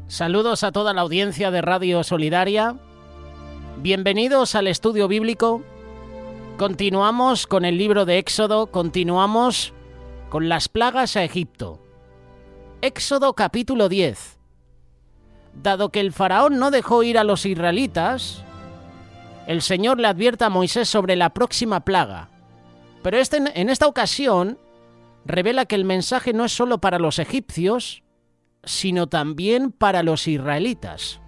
Saludos a toda la audiencia de Radio Solidaria. Bienvenidos al estudio bíblico. Continuamos con el libro de Éxodo, continuamos con las plagas a Egipto. Éxodo capítulo 10. Dado que el faraón no dejó ir a los israelitas, el Señor le advierte a Moisés sobre la próxima plaga. Pero en esta ocasión revela que el mensaje no es solo para los egipcios, sino también para los israelitas.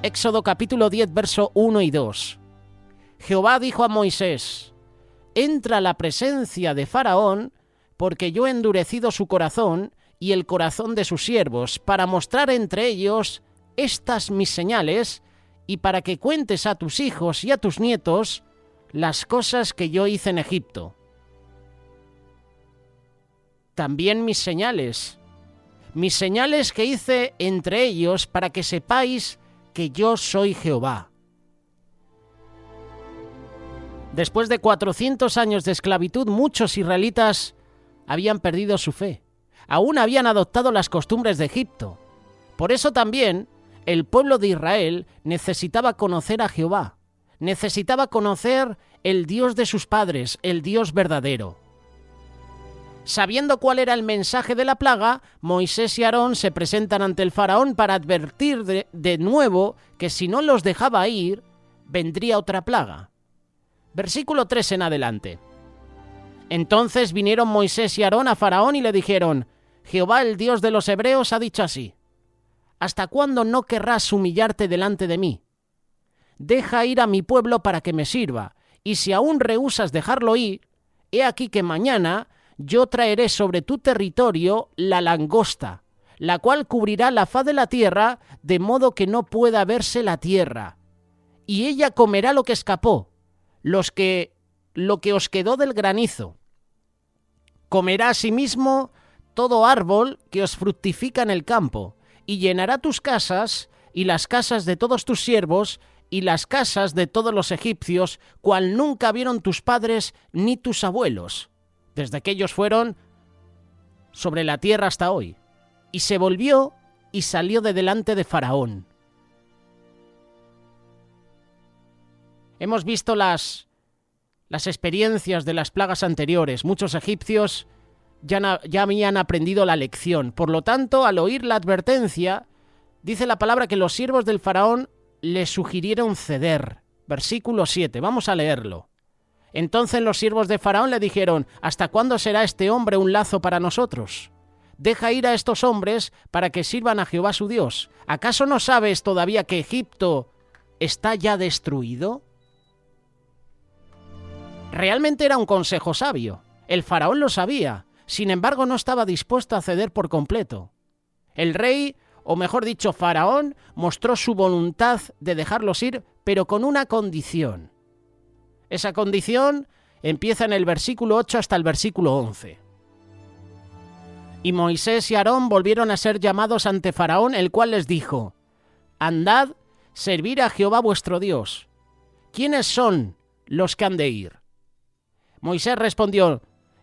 Éxodo capítulo 10, verso 1 y 2. Jehová dijo a Moisés: entra a la presencia de Faraón, porque yo he endurecido su corazón y el corazón de sus siervos, para mostrar entre ellos estas mis señales, y para que cuentes a tus hijos y a tus nietos las cosas que yo hice en Egipto. También mis señales que hice entre ellos, para que sepáis que yo soy Jehová. Después de 400 años de esclavitud, muchos israelitas habían perdido su fe. Aún habían adoptado las costumbres de Egipto. Por eso también el pueblo de Israel necesitaba conocer a Jehová. Necesitaba conocer el Dios de sus padres, el Dios verdadero. Sabiendo cuál era el mensaje de la plaga, Moisés y Aarón se presentan ante el faraón para advertir de nuevo que si no los dejaba ir, vendría otra plaga. Versículo 3 en adelante. Entonces vinieron Moisés y Aarón a Faraón y le dijeron: Jehová, el Dios de los hebreos, ha dicho así: ¿hasta cuándo no querrás humillarte delante de mí? Deja ir a mi pueblo para que me sirva, y si aún rehúsas dejarlo ir, he aquí que mañana yo traeré sobre tu territorio la langosta, la cual cubrirá la faz de la tierra, de modo que no pueda verse la tierra. Y ella comerá lo que escapó, lo que os quedó del granizo. Comerá asimismo todo árbol que os fructifica en el campo, y llenará tus casas, y las casas de todos tus siervos, y las casas de todos los egipcios, cual nunca vieron tus padres ni tus abuelos, desde que ellos fueron sobre la tierra hasta hoy. Y se volvió y salió de delante de Faraón. Hemos visto las experiencias de las plagas anteriores. Muchos egipcios ya habían aprendido la lección. Por lo tanto, al oír la advertencia, dice la palabra que los siervos del Faraón le sugirieron ceder. Versículo 7, vamos a leerlo. Entonces los siervos de Faraón le dijeron: ¿hasta cuándo será este hombre un lazo para nosotros? Deja ir a estos hombres para que sirvan a Jehová su Dios. ¿Acaso no sabes todavía que Egipto está ya destruido? Realmente era un consejo sabio. El faraón lo sabía. Sin embargo, no estaba dispuesto a ceder por completo. El rey, o mejor dicho, Faraón, mostró su voluntad de dejarlos ir, pero con una condición. Esa condición empieza en el versículo 8 hasta el versículo 11. Y Moisés y Aarón volvieron a ser llamados ante Faraón, el cual les dijo: andad, servir a Jehová vuestro Dios. ¿Quiénes son los que han de ir? Moisés respondió: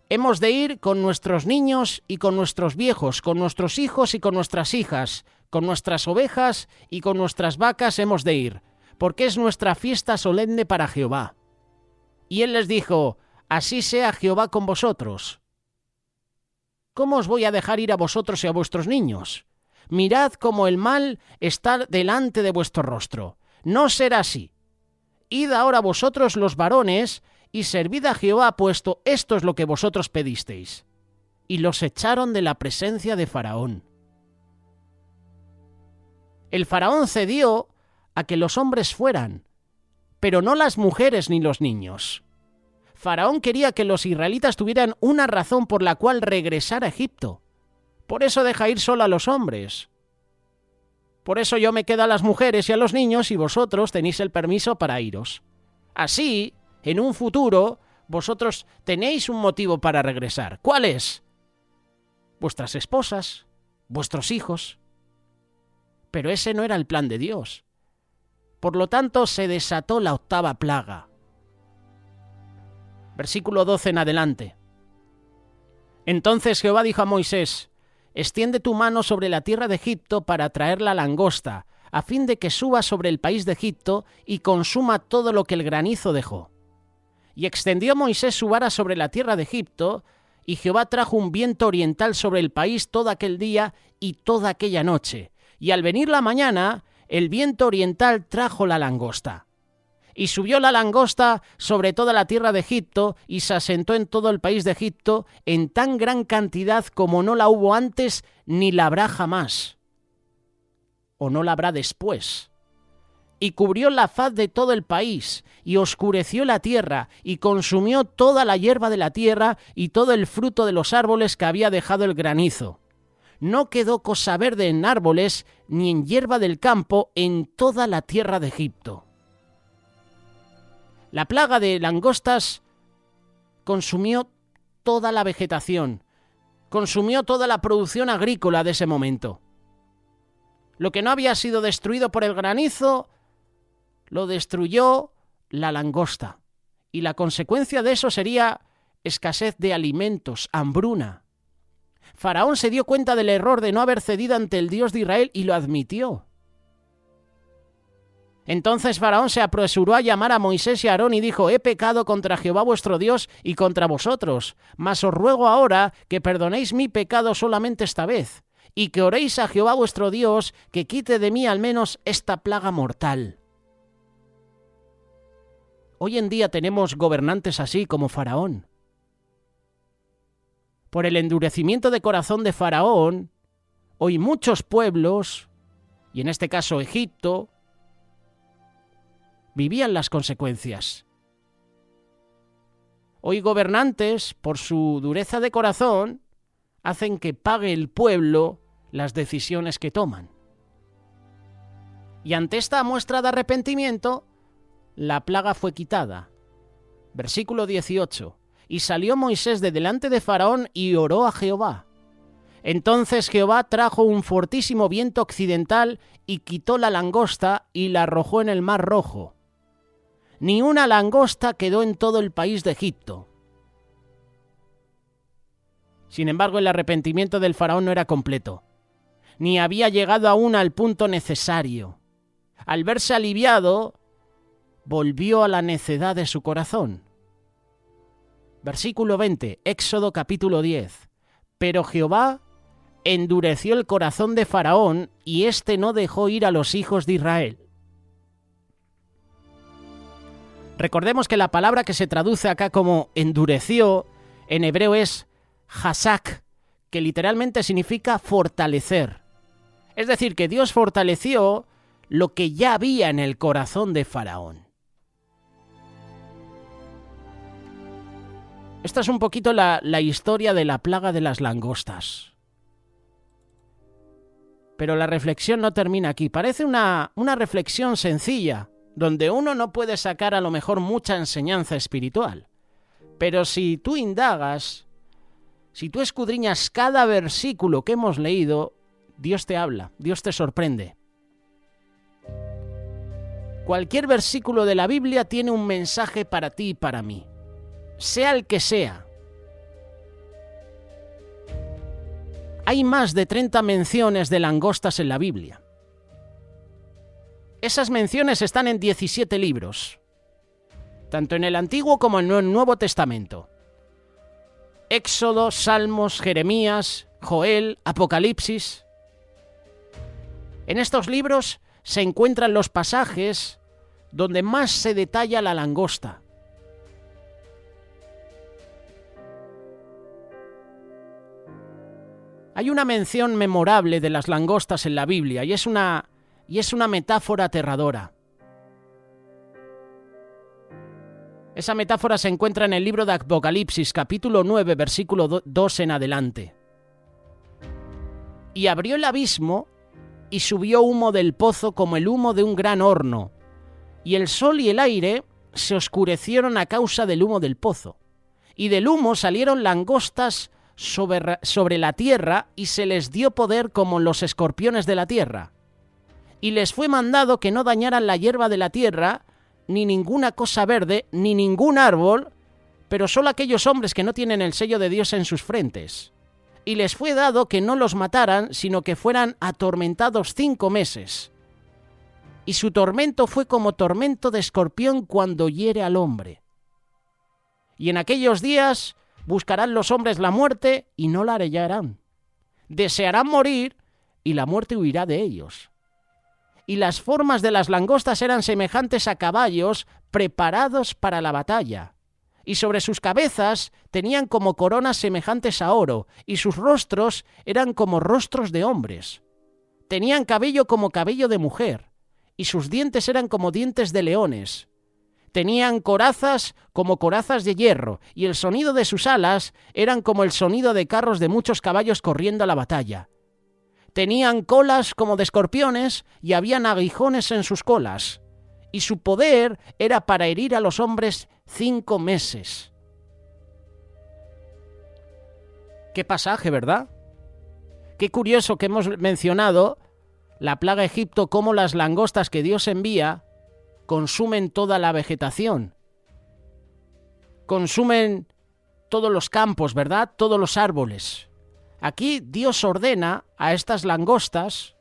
hemos de ir con nuestros niños y con nuestros viejos, con nuestros hijos y con nuestras hijas, con nuestras ovejas y con nuestras vacas hemos de ir, porque es nuestra fiesta solemne para Jehová. Y él les dijo: así sea Jehová con vosotros. ¿Cómo os voy a dejar ir a vosotros y a vuestros niños? Mirad cómo el mal está delante de vuestro rostro. No será así. Id ahora vosotros los varones y servid a Jehová, puesto esto es lo que vosotros pedisteis. Y los echaron de la presencia de Faraón. El faraón cedió a que los hombres fueran, pero no las mujeres ni los niños. Faraón quería que los israelitas tuvieran una razón por la cual regresar a Egipto. Por eso deja ir solo a los hombres. Por eso yo me quedo a las mujeres y a los niños y vosotros tenéis el permiso para iros. Así, en un futuro, vosotros tenéis un motivo para regresar. ¿Cuál es? Vuestras esposas, vuestros hijos. Pero ese no era el plan de Dios. Por lo tanto, se desató la octava plaga. Versículo 12 en adelante. Entonces Jehová dijo a Moisés: extiende tu mano sobre la tierra de Egipto para traer la langosta, a fin de que suba sobre el país de Egipto y consuma todo lo que el granizo dejó. Y extendió Moisés su vara sobre la tierra de Egipto, y Jehová trajo un viento oriental sobre el país todo aquel día y toda aquella noche. Y al venir la mañana, el viento oriental trajo la langosta. Y subió la langosta sobre toda la tierra de Egipto, y se asentó en todo el país de Egipto en tan gran cantidad como no la hubo antes, ni la habrá jamás, o no la habrá después. Y cubrió la faz de todo el país, y oscureció la tierra, y consumió toda la hierba de la tierra, y todo el fruto de los árboles que había dejado el granizo. No quedó cosa verde en árboles, ni en hierba del campo, en toda la tierra de Egipto. La plaga de langostas consumió toda la vegetación, consumió toda la producción agrícola de ese momento. Lo que no había sido destruido por el granizo, lo destruyó la langosta. Y la consecuencia de eso sería escasez de alimentos, hambruna. Faraón se dio cuenta del error de no haber cedido ante el Dios de Israel y lo admitió. Entonces Faraón se apresuró a llamar a Moisés y a Aarón y dijo: he pecado contra Jehová vuestro Dios y contra vosotros, mas os ruego ahora que perdonéis mi pecado solamente esta vez, y que oréis a Jehová vuestro Dios que quite de mí al menos esta plaga mortal. Hoy en día tenemos gobernantes así como Faraón. Por el endurecimiento de corazón de Faraón, hoy muchos pueblos, y en este caso Egipto, vivían las consecuencias. Hoy gobernantes, por su dureza de corazón, hacen que pague el pueblo las decisiones que toman. Y ante esta muestra de arrepentimiento, la plaga fue quitada. Versículo 18. Y salió Moisés de delante de Faraón y oró a Jehová. Entonces Jehová trajo un fortísimo viento occidental y quitó la langosta y la arrojó en el mar Rojo. Ni una langosta quedó en todo el país de Egipto. Sin embargo, el arrepentimiento del faraón no era completo, ni había llegado aún al punto necesario. Al verse aliviado, volvió a la necedad de su corazón. Versículo 20, Éxodo capítulo 10. Pero Jehová endureció el corazón de Faraón, y éste no dejó ir a los hijos de Israel. Recordemos que la palabra que se traduce acá como endureció, en hebreo es hasak, que literalmente significa fortalecer. Es decir, que Dios fortaleció lo que ya había en el corazón de Faraón. Esta es un poquito la historia de la plaga de las langostas. Pero la reflexión no termina aquí. Parece una reflexión sencilla, donde uno no puede sacar a lo mejor mucha enseñanza espiritual. Pero si tú indagas, si tú escudriñas cada versículo que hemos leído, Dios te habla, Dios te sorprende. Cualquier versículo de la Biblia tiene un mensaje para ti y para mí, sea el que sea. Hay más de 30 menciones de langostas en la Biblia. Esas menciones están en 17 libros, tanto en el Antiguo como en el Nuevo Testamento. Éxodo, Salmos, Jeremías, Joel, Apocalipsis. En estos libros se encuentran los pasajes donde más se detalla la langosta. Hay una mención memorable de las langostas en la Biblia y es una metáfora aterradora. Esa metáfora se encuentra en el libro de Apocalipsis, capítulo 9, versículo 2 en adelante. Y abrió el abismo y subió humo del pozo como el humo de un gran horno, y el sol y el aire se oscurecieron a causa del humo del pozo. Y del humo salieron langostas sobre la tierra, y se les dio poder como los escorpiones de la tierra. Y les fue mandado que no dañaran la hierba de la tierra, ni ninguna cosa verde, ni ningún árbol, pero solo aquellos hombres que no tienen el sello de Dios en sus frentes. y les fue dado que no los mataran, sino que fueran atormentados 5 meses. Y su tormento fue como tormento de escorpión cuando hiere al hombre. Y en aquellos días buscarán los hombres la muerte y no la hallarán. Desearán morir y la muerte huirá de ellos. Y las formas de las langostas eran semejantes a caballos preparados para la batalla. Y sobre sus cabezas tenían como coronas semejantes a oro, y sus rostros eran como rostros de hombres. Tenían cabello como cabello de mujer, y sus dientes eran como dientes de leones. Tenían corazas como corazas de hierro, y el sonido de sus alas eran como el sonido de carros de muchos caballos corriendo a la batalla. Tenían colas como de escorpiones, y habían aguijones en sus colas. Y su poder era para herir a los hombres 5 meses. Qué pasaje, ¿verdad? Qué curioso que hemos mencionado la plaga de Egipto, cómo las langostas que Dios envía consumen toda la vegetación. Consumen todos los campos, ¿verdad? Todos los árboles. Aquí Dios ordena a estas langostas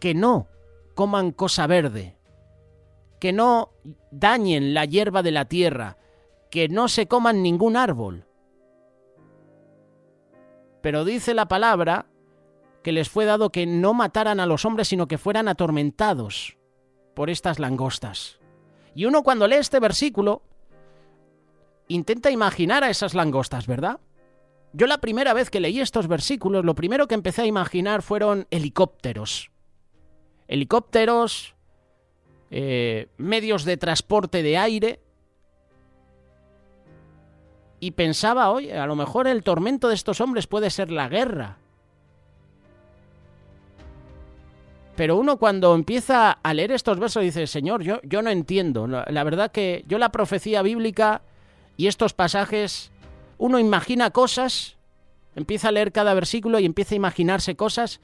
que no coman cosa verde, que no dañen la hierba de la tierra, que no se coman ningún árbol. Pero dice la palabra que les fue dado que no mataran a los hombres, sino que fueran atormentados por estas langostas. Y uno cuando lee este versículo intenta imaginar a esas langostas, ¿verdad? Yo la primera vez que leí estos versículos, lo primero que empecé a imaginar fueron helicópteros. Helicópteros, medios de transporte de aire. Y pensaba, oye, a lo mejor el tormento de estos hombres puede ser la guerra. Pero uno cuando empieza a leer estos versos dice, Señor, yo no entiendo. La verdad que yo la profecía bíblica y estos pasajes, uno imagina cosas, empieza a leer cada versículo y empieza a imaginarse cosas,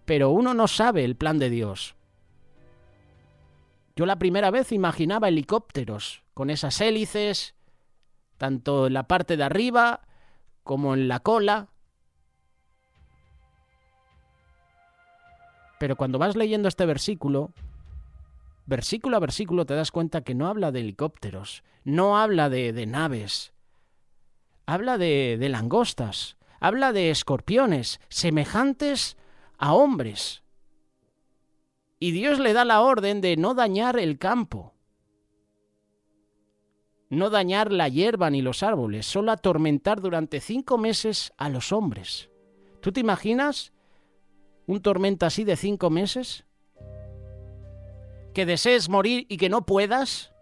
pero uno no sabe el plan de Dios. Yo la primera vez imaginaba helicópteros con esas hélices, tanto en la parte de arriba como en la cola. Pero cuando vas leyendo este versículo a versículo te das cuenta que no habla de helicópteros, no habla de naves, habla de langostas, habla de escorpiones semejantes a hombres. Y Dios le da la orden de no dañar el campo, no dañar la hierba ni los árboles, solo atormentar durante 5 meses a los hombres. ¿Tú te imaginas un tormento así de 5 meses? ¿Que desees morir y que no puedas?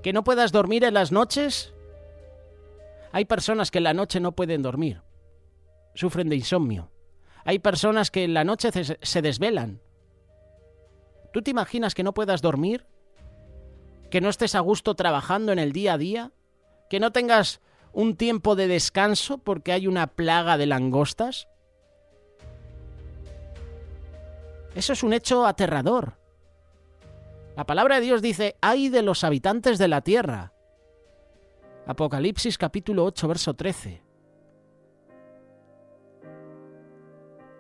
¿Que no puedas dormir en las noches? Hay personas que en la noche no pueden dormir, sufren de insomnio. Hay personas que en la noche se desvelan. ¿Tú te imaginas que no puedas dormir? ¿Que no estés a gusto trabajando en el día a día? ¿Que no tengas un tiempo de descanso porque hay una plaga de langostas? Eso es un hecho aterrador. La palabra de Dios dice, ¡ay de los habitantes de la tierra! Apocalipsis capítulo 8, verso 13.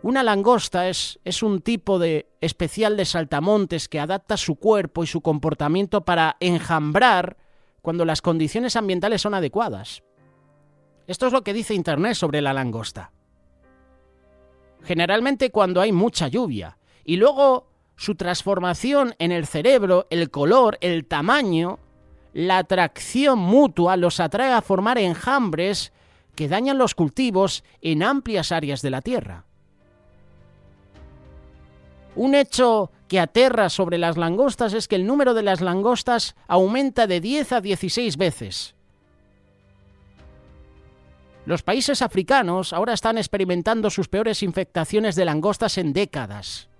Una langosta es un tipo especial de saltamontes que adapta su cuerpo y su comportamiento para enjambrar cuando las condiciones ambientales son adecuadas. Esto es lo que dice Internet sobre la langosta. Generalmente cuando hay mucha lluvia. Y luego su transformación en el cerebro, el color, el tamaño, la atracción mutua los atrae a formar enjambres que dañan los cultivos en amplias áreas de la tierra. Un hecho que aterra sobre las langostas es que el número de las langostas aumenta de 10 a 16 veces. Los países africanos ahora están experimentando sus peores infectaciones de langostas en décadas.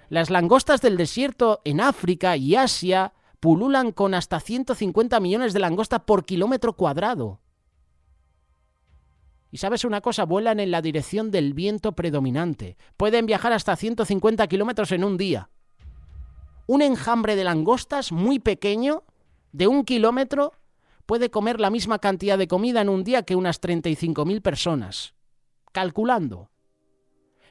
Las langostas del desierto en África y Asia pululan con hasta 150 millones de langostas por kilómetro cuadrado. Y sabes una cosa, vuelan en la dirección del viento predominante. Pueden viajar hasta 150 kilómetros en un día. Un enjambre de langostas muy pequeño, de 1 kilómetro, puede comer la misma cantidad de comida en un día que unas 35.000 personas. Calculando.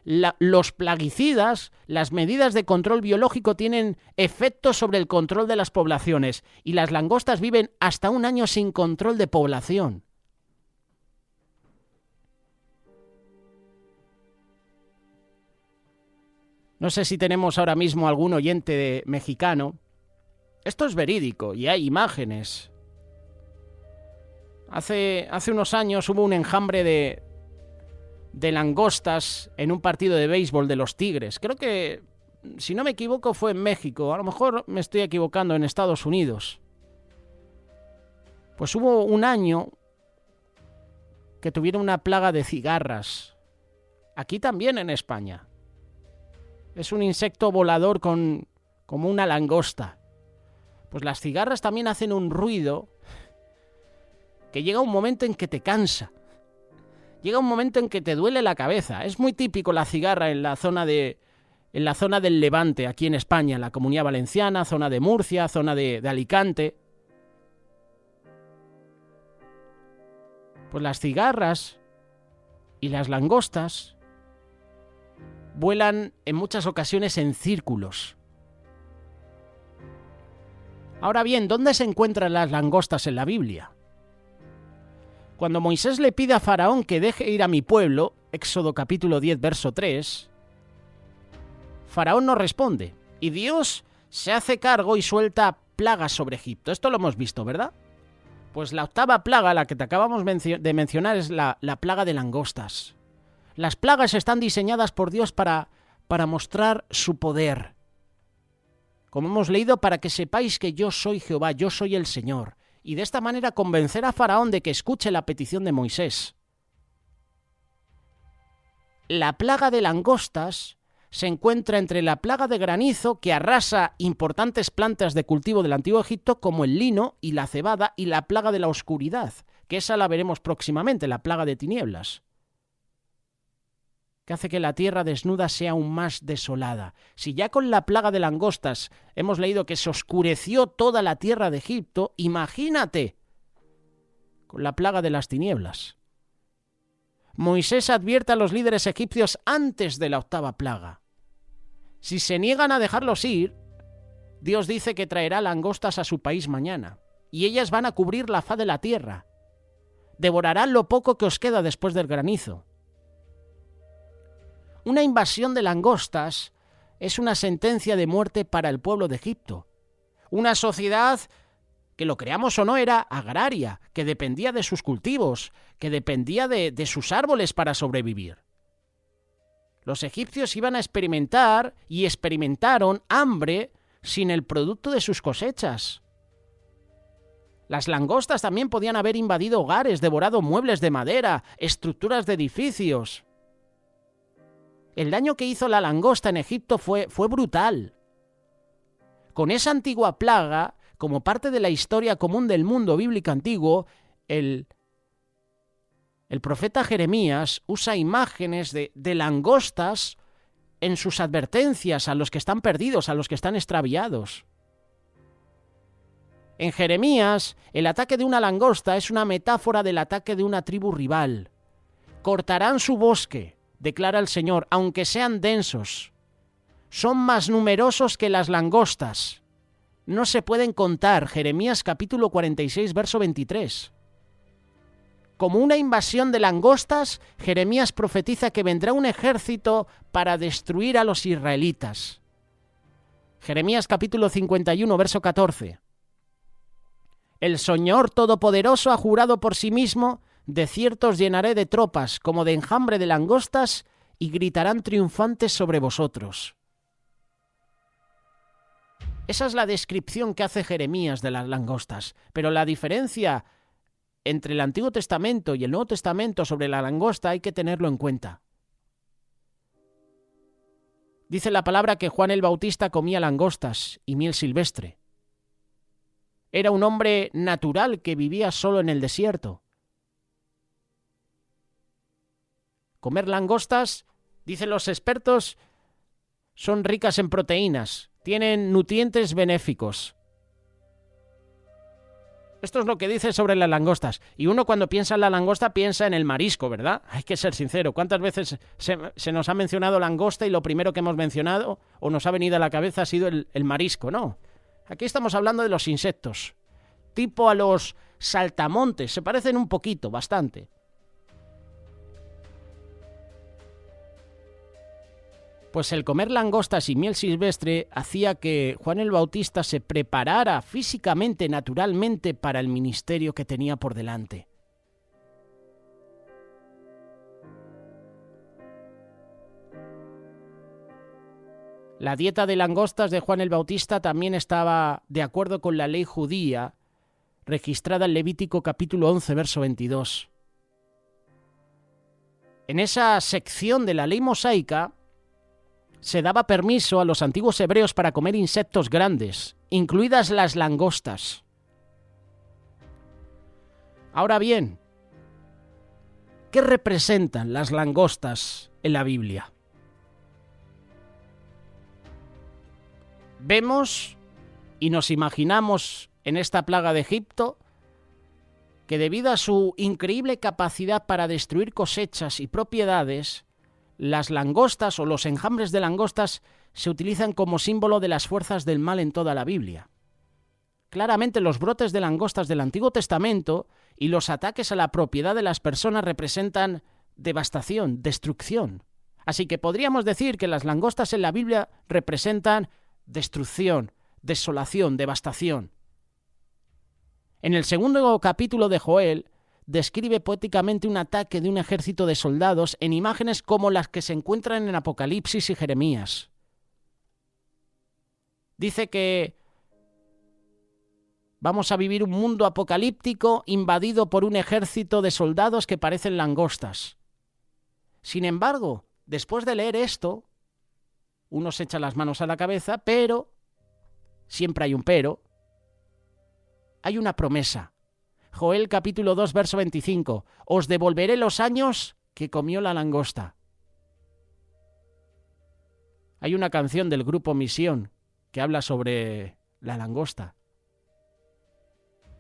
Los plaguicidas, las medidas de control biológico tienen efectos sobre el control de las poblaciones y las langostas viven hasta un año sin control de población. No sé si tenemos ahora mismo algún oyente mexicano. Esto es verídico y hay imágenes. Hace unos años hubo un enjambre de langostas en un partido de béisbol de los Tigres. Creo que, si no me equivoco, fue en México. A lo mejor me estoy equivocando, en Estados Unidos. Pues hubo un año que tuvieron una plaga de cigarras. Aquí también en España. Es un insecto volador como una langosta. Pues las cigarras también hacen un ruido que llega un momento en que te cansa. Llega un momento en que te duele la cabeza. Es muy típico la cigarra en la zona del Levante, aquí en España, en la Comunidad Valenciana, zona de Murcia, zona de Alicante. Pues las cigarras y las langostas vuelan en muchas ocasiones en círculos. Ahora bien, ¿dónde se encuentran las langostas en la Biblia? Cuando Moisés le pide a Faraón que deje ir a mi pueblo, Éxodo capítulo 10, verso 3, Faraón no responde, y Dios se hace cargo y suelta plagas sobre Egipto. Esto lo hemos visto, ¿verdad? Pues la octava plaga, la que te acabamos de mencionar, es la plaga de langostas. Las plagas están diseñadas por Dios para mostrar su poder. Como hemos leído, para que sepáis que yo soy Jehová, yo soy el Señor. Y de esta manera convencer a Faraón de que escuche la petición de Moisés. La plaga de langostas se encuentra entre la plaga de granizo, que arrasa importantes plantas de cultivo del Antiguo Egipto, como el lino y la cebada, y la plaga de la oscuridad, que esa la veremos próximamente, la plaga de tinieblas, que hace que la tierra desnuda sea aún más desolada. Si ya con la plaga de langostas hemos leído que se oscureció toda la tierra de Egipto, imagínate con la plaga de las tinieblas. Moisés advierte a los líderes egipcios antes de la octava plaga. Si se niegan a dejarlos ir, Dios dice que traerá langostas a su país mañana, y ellas van a cubrir la faz de la tierra. Devorarán lo poco que os queda después del granizo. Una invasión de langostas es una sentencia de muerte para el pueblo de Egipto. Una sociedad que, lo creamos o no, era agraria, que dependía de sus cultivos, que dependía de sus árboles para sobrevivir. Los egipcios iban a experimentar y experimentaron hambre sin el producto de sus cosechas. Las langostas también podían haber invadido hogares, devorado muebles de madera, estructuras de edificios. El daño que hizo la langosta en Egipto fue brutal. Con esa antigua plaga, como parte de la historia común del mundo bíblico antiguo, el profeta Jeremías usa imágenes de langostas en sus advertencias a los que están perdidos, a los que están extraviados. En Jeremías, el ataque de una langosta es una metáfora del ataque de una tribu rival. Cortarán su bosque, declara el Señor, aunque sean densos. Son más numerosos que las langostas. No se pueden contar. Jeremías capítulo 46, verso 23. Como una invasión de langostas, Jeremías profetiza que vendrá un ejército para destruir a los israelitas. Jeremías capítulo 51, verso 14. El Señor Todopoderoso ha jurado por sí mismo: de cierto os llenaré de tropas, como de enjambre de langostas, y gritarán triunfantes sobre vosotros. Esa es la descripción que hace Jeremías de las langostas. Pero la diferencia entre el Antiguo Testamento y el Nuevo Testamento sobre la langosta hay que tenerlo en cuenta. Dice la palabra que Juan el Bautista comía langostas y miel silvestre. Era un hombre natural que vivía solo en el desierto. Comer langostas, dicen los expertos, son ricas en proteínas, tienen nutrientes benéficos. Esto es lo que dice sobre las langostas. Y uno cuando piensa en la langosta piensa en el marisco, ¿verdad? Hay que ser sincero. ¿Cuántas veces se nos ha mencionado langosta y lo primero que hemos mencionado o nos ha venido a la cabeza ha sido el marisco? No. Aquí estamos hablando de los insectos. Tipo a los saltamontes. Se parecen un poquito, bastante. Pues el comer langostas y miel silvestre hacía que Juan el Bautista se preparara físicamente, naturalmente, para el ministerio que tenía por delante. La dieta de langostas de Juan el Bautista también estaba de acuerdo con la ley judía, registrada en Levítico capítulo 11, verso 22. En esa sección de la ley mosaica se daba permiso a los antiguos hebreos para comer insectos grandes, incluidas las langostas. Ahora bien, ¿qué representan las langostas en la Biblia? Vemos y nos imaginamos en esta plaga de Egipto que debido a su increíble capacidad para destruir cosechas y propiedades, las langostas o los enjambres de langostas se utilizan como símbolo de las fuerzas del mal en toda la Biblia. Claramente los brotes de langostas del Antiguo Testamento y los ataques a la propiedad de las personas representan devastación, destrucción. Así que podríamos decir que las langostas en la Biblia representan destrucción, desolación, devastación. En el segundo capítulo de Joel, describe poéticamente un ataque de un ejército de soldados en imágenes como las que se encuentran en Apocalipsis y Jeremías. Dice que vamos a vivir un mundo apocalíptico invadido por un ejército de soldados que parecen langostas. Sin embargo, después de leer esto, uno se echa las manos a la cabeza, pero, siempre hay un pero, hay una promesa. Joel capítulo 2, verso 25. Os devolveré los años que comió la langosta. Hay una canción del grupo Misión que habla sobre la langosta.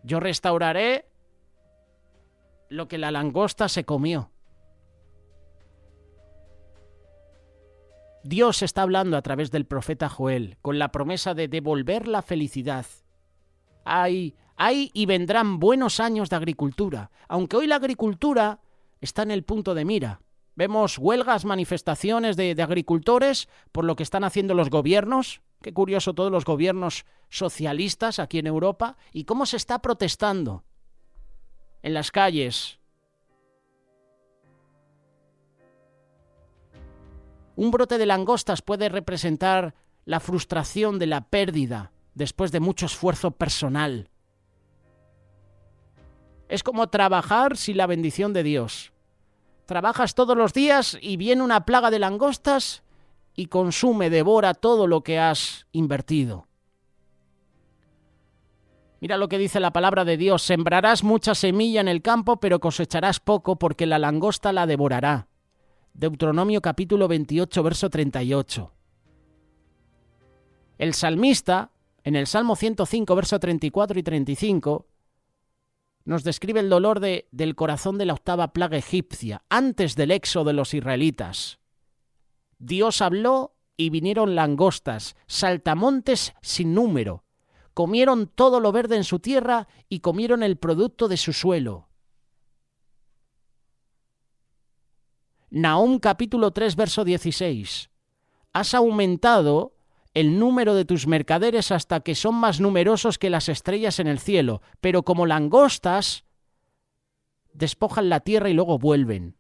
Yo restauraré lo que la langosta se comió. Dios está hablando a través del profeta Joel con la promesa de devolver la felicidad. Hay y vendrán buenos años de agricultura, aunque hoy la agricultura está en el punto de mira. Vemos huelgas, manifestaciones de agricultores por lo que están haciendo los gobiernos. Qué curioso, todos los gobiernos socialistas aquí en Europa. Y cómo se está protestando en las calles. Un brote de langostas puede representar la frustración de la pérdida después de mucho esfuerzo personal. Es como trabajar sin la bendición de Dios. Trabajas todos los días y viene una plaga de langostas y consume, devora todo lo que has invertido. Mira lo que dice la palabra de Dios. Sembrarás mucha semilla en el campo, pero cosecharás poco porque la langosta la devorará. Deuteronomio capítulo 28, verso 38. El salmista, en el Salmo 105, verso 34 y 35, nos describe el dolor del corazón de la octava plaga egipcia, antes del éxodo de los israelitas. Dios habló y vinieron langostas, saltamontes sin número. Comieron todo lo verde en su tierra y comieron el producto de su suelo. Nahum capítulo 3, verso 16. Has aumentado el número de tus mercaderes hasta que son más numerosos que las estrellas en el cielo, pero como langostas despojan la tierra y luego vuelven.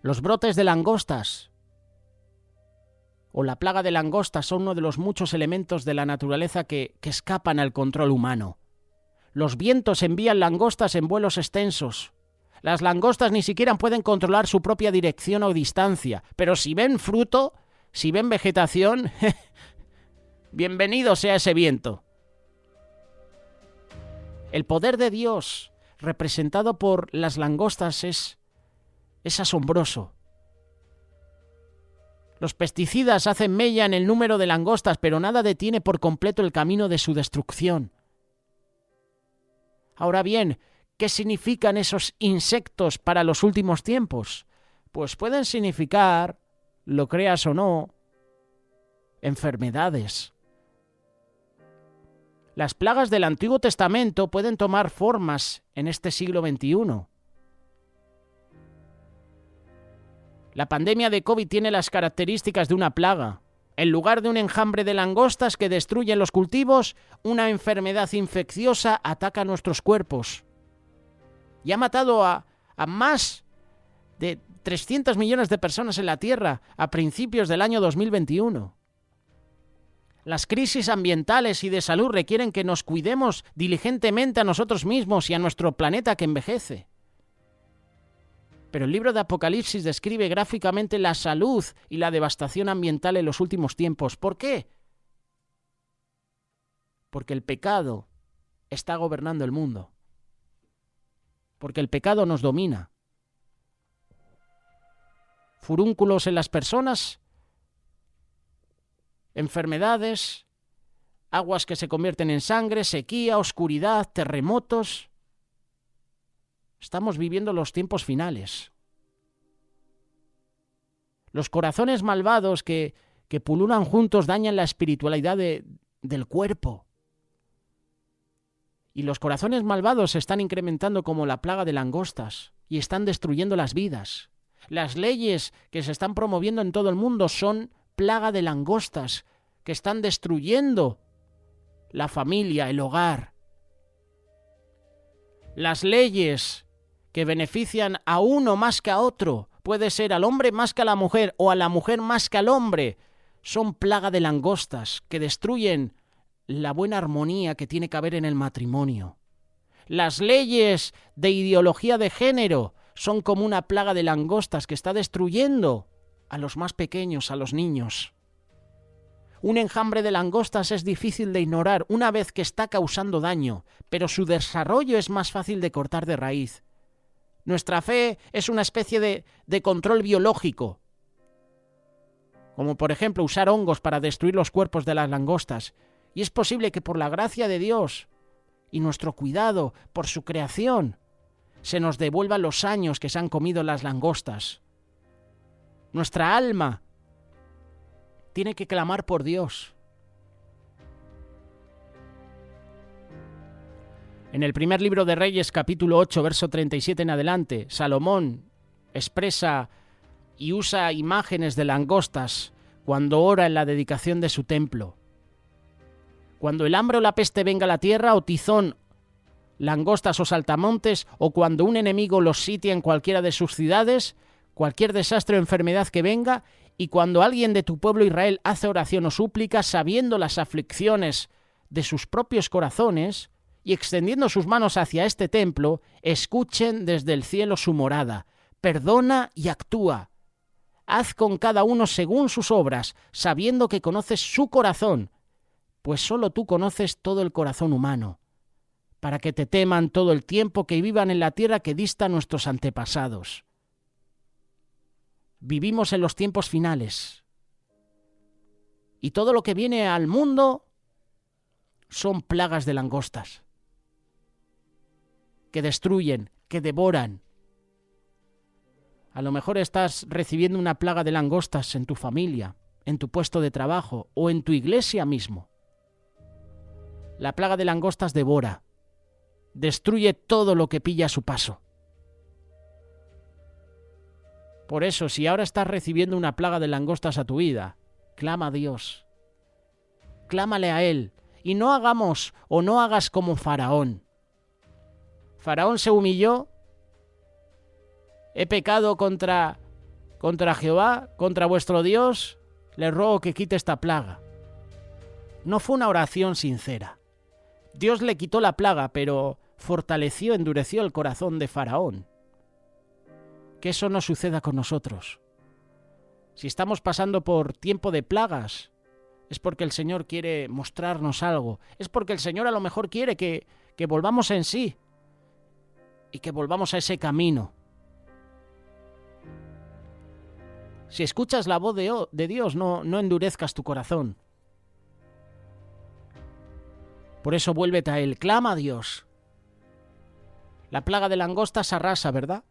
Los brotes de langostas o la plaga de langostas son uno de los muchos elementos de la naturaleza que escapan al control humano. Los vientos envían langostas en vuelos extensos. Las langostas ni siquiera pueden controlar su propia dirección o distancia, pero si ven fruto, si ven vegetación, bienvenido sea ese viento. El poder de Dios, representado por las langostas, es asombroso. Los pesticidas hacen mella en el número de langostas, pero nada detiene por completo el camino de su destrucción. Ahora bien, ¿qué significan esos insectos para los últimos tiempos? Pues pueden significar, lo creas o no, enfermedades. Las plagas del Antiguo Testamento pueden tomar formas en este siglo XXI. La pandemia de COVID tiene las características de una plaga. En lugar de un enjambre de langostas que destruyen los cultivos, una enfermedad infecciosa ataca nuestros cuerpos. Y ha matado a más de 300 millones de personas en la Tierra a principios del año 2021. Las crisis ambientales y de salud requieren que nos cuidemos diligentemente a nosotros mismos y a nuestro planeta que envejece. Pero el libro de Apocalipsis describe gráficamente la salud y la devastación ambiental en los últimos tiempos. ¿Por qué? Porque el pecado está gobernando el mundo. Porque el pecado nos domina. Furúnculos en las personas, enfermedades, aguas que se convierten en sangre, sequía, oscuridad, terremotos. Estamos viviendo los tiempos finales. Los corazones malvados que pululan juntos dañan la espiritualidad del cuerpo. Y los corazones malvados se están incrementando como la plaga de langostas y están destruyendo las vidas. Las leyes que se están promoviendo en todo el mundo son plaga de langostas que están destruyendo la familia, el hogar. Las leyes que benefician a uno más que a otro, puede ser al hombre más que a la mujer o a la mujer más que al hombre, son plaga de langostas que destruyen la buena armonía que tiene que haber en el matrimonio. Las leyes de ideología de género son como una plaga de langostas que está destruyendo a los más pequeños, a los niños. Un enjambre de langostas es difícil de ignorar una vez que está causando daño, pero su desarrollo es más fácil de cortar de raíz. Nuestra fe es una especie de control biológico, como por ejemplo usar hongos para destruir los cuerpos de las langostas. Y es posible que por la gracia de Dios y nuestro cuidado por su creación, se nos devuelvan los años que se han comido las langostas. Nuestra alma tiene que clamar por Dios. En el primer libro de Reyes, capítulo 8, verso 37 en adelante, Salomón expresa y usa imágenes de langostas cuando ora en la dedicación de su templo. Cuando el hambre o la peste venga a la tierra, o tizón, langostas o saltamontes, o cuando un enemigo los sitia en cualquiera de sus ciudades, cualquier desastre o enfermedad que venga, y cuando alguien de tu pueblo Israel hace oración o súplica, sabiendo las aflicciones de sus propios corazones, y extendiendo sus manos hacia este templo, escuchen desde el cielo su morada. Perdona y actúa. Haz con cada uno según sus obras, sabiendo que conoces su corazón, pues solo tú conoces todo el corazón humano, para que te teman todo el tiempo que vivan en la tierra que dista nuestros antepasados. Vivimos en los tiempos finales, y todo lo que viene al mundo son plagas de langostas, que destruyen, que devoran. A lo mejor estás recibiendo una plaga de langostas en tu familia, en tu puesto de trabajo o en tu iglesia mismo. La plaga de langostas devora, destruye todo lo que pilla a su paso. Por eso, si ahora estás recibiendo una plaga de langostas a tu vida, clama a Dios. Clámale a Él y no hagamos o no hagas como Faraón. Faraón se humilló. He pecado contra Jehová, contra vuestro Dios, le ruego que quite esta plaga. No fue una oración sincera. Dios le quitó la plaga, pero fortaleció, endureció el corazón de Faraón. Que eso no suceda con nosotros. Si estamos pasando por tiempo de plagas, es porque el Señor quiere mostrarnos algo. Es porque el Señor a lo mejor quiere que volvamos en sí y que volvamos a ese camino. Si escuchas la voz de Dios, no endurezcas tu corazón. Por eso vuélvete a Él, clama a Dios. La plaga de langostas arrasa, ¿verdad?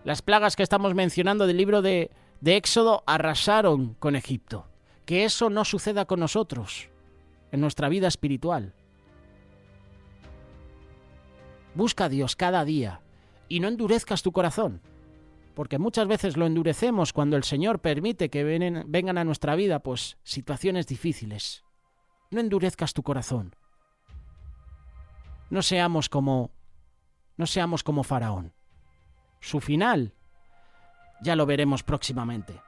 Las plagas que estamos mencionando del libro de Éxodo arrasaron con Egipto. Que eso no suceda con nosotros, en nuestra vida espiritual. Busca a Dios cada día y no endurezcas tu corazón, porque muchas veces lo endurecemos cuando el Señor permite que vengan a nuestra vida pues situaciones difíciles. No endurezcas tu corazón. No seamos como Faraón. Su final ya lo veremos próximamente.